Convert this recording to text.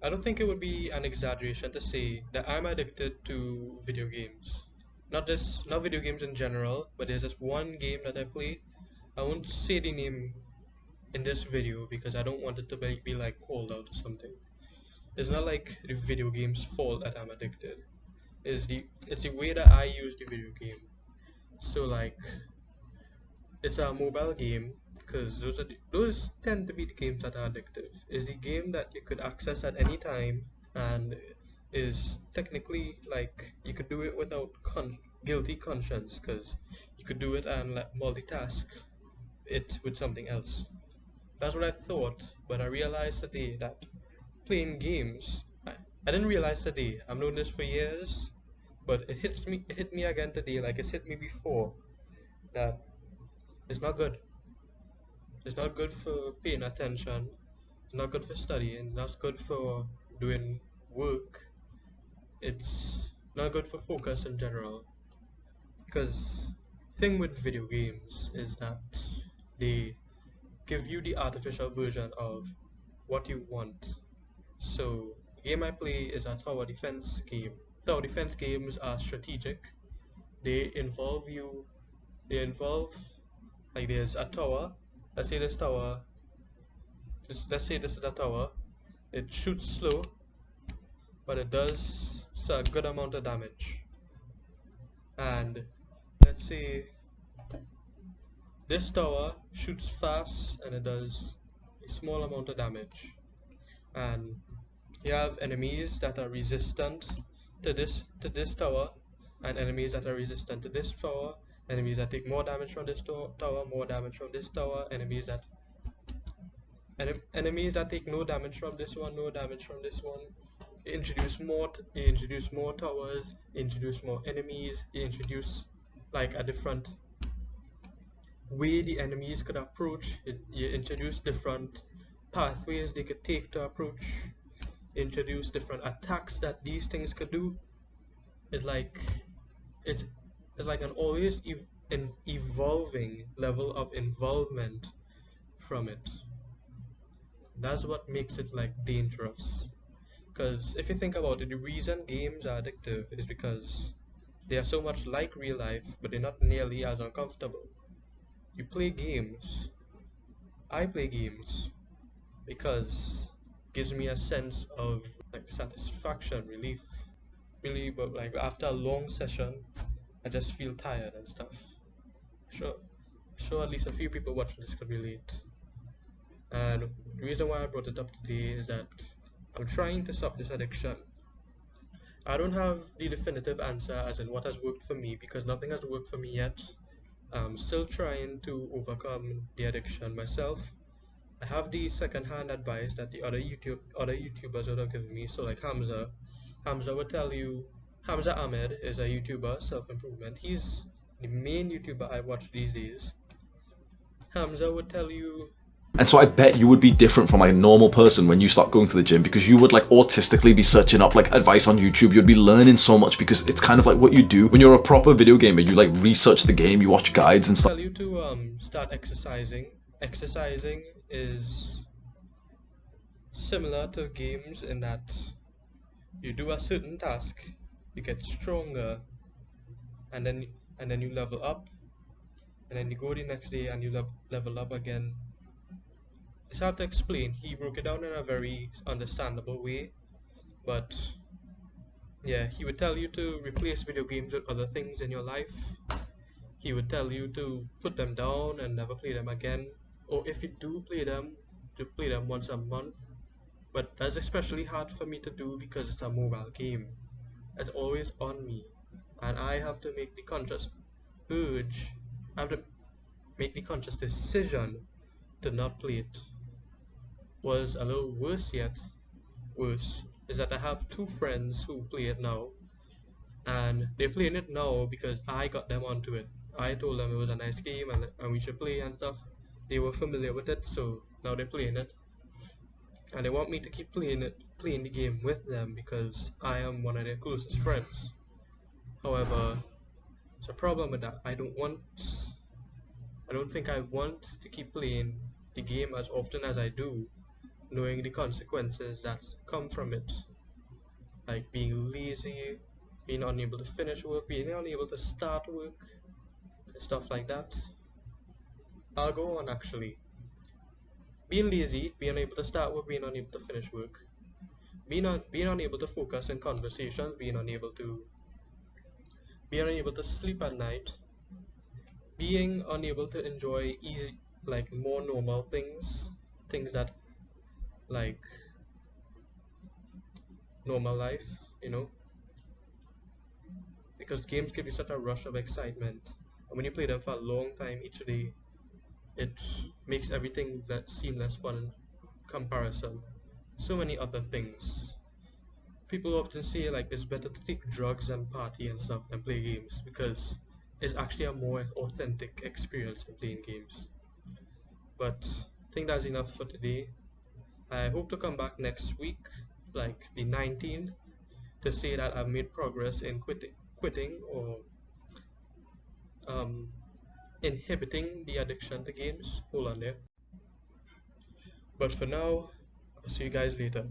I don't think it would be an exaggeration to say that I'm addicted to video games. Not video games in general, but there's just one game that I play. I won't say the name in this video because I don't want it to be like called out or something. It's not like the video game's fault that I'm addicted. It's the way that I use the video game. So like it's a mobile game because those tend to be the games that are addictive. It's the game that you could access at any time and is technically like you could do it without guilty conscience because you could do it and like multitask it with something else. That's what I thought, but I realized today that playing games. I didn't realize today. I've known this for years, but it hit me again today, like it's hit me before. That it's not good. It's not good for paying attention. It's not good for studying. Not good for doing work. It's not good for focus in general. Because thing with video games is that they give you the artificial version of what you want. So the game I play is a tower defense game. Tower defense games are strategic. They involve you. They involve like there's a tower. Let's say this tower. Let's say this is a tower. It shoots slow, but it does a good amount of damage. And let's say this tower shoots fast and it does a small amount of damage. And you have enemies that are resistant to this tower, and enemies that are resistant to this tower, enemies that take more damage from this tower, more damage from this tower, enemies that take no damage from this one, no damage from this one. You introduce more towers, you introduce more enemies, you introduce like a different way the enemies could approach. You introduce different pathways they could take to approach, introduce different attacks that these things could do. It like it's it's like an always an evolving level of involvement from it. That's what makes it like dangerous. Because if you think about it, the reason games are addictive is because they are so much like real life, but they're not nearly as uncomfortable. You play games. I play games because it gives me a sense of like satisfaction, relief. Really, but like after a long session, I just feel tired and stuff. Sure, sure. At least a few people watching this could relate. And the reason why I brought it up today is that I'm trying to stop this addiction. I don't have the definitive answer as in what has worked for me because nothing has worked for me yet. I'm still trying to overcome the addiction myself. I have the second-hand advice that the other YouTubers would have given me. So like Hamza would tell you. Hamza Ahmed is a YouTuber, self-improvement. He's the main YouTuber I watch these days. Hamza would tell you. And so I bet you would be different from like a normal person when you start going to the gym, because you would like autistically be searching up like advice on YouTube. You'd be learning so much because it's kind of like what you do when you're a proper video gamer. You like research the game, you watch guides and stuff. Tell you to start exercising. Exercising is similar to games in that you do a certain task, you get stronger, and then you level up, and then you go the next day and you level up again. It's hard to explain. He broke it down in a very understandable way, but yeah, he would tell you to replace video games with other things in your life. He would tell you to put them down and never play them again, or if you do play them, to play them once a month. But that's especially hard for me to do because it's a mobile game. It's always on me, and I have to make the conscious urge. I have to make the conscious decision to not play it. Was a little worse yet. Worse is that I have two friends who play it now, and they're playing it now because I got them onto it. I told them it was a nice game and we should play and stuff. They were familiar with it, so now they're playing it, and they want me to keep playing the game with them because I am one of their closest friends. However, there's a problem with that. I don't think I want to keep playing the game as often as I do knowing the consequences that come from it, like being lazy, being unable to finish work, being unable to start work, stuff like that. I'll go on actually. Being lazy, being unable to start work, being unable to finish work, being unable to focus in conversations, being unable to sleep at night, being unable to enjoy easy, like more normal things, things that like normal life, you know, because games give you such a rush of excitement, and when you play them for a long time each day, it makes everything that seem less fun in comparison. So many other things. People often say like it's better to take drugs and party and stuff than play games because it's actually a more authentic experience than playing games. But I think that's enough for today. I hope to come back next week, like the 19th, to say that I've made progress in quitting or um, inhibiting the addiction to games. Hold on there. But for now, I'll see you guys later.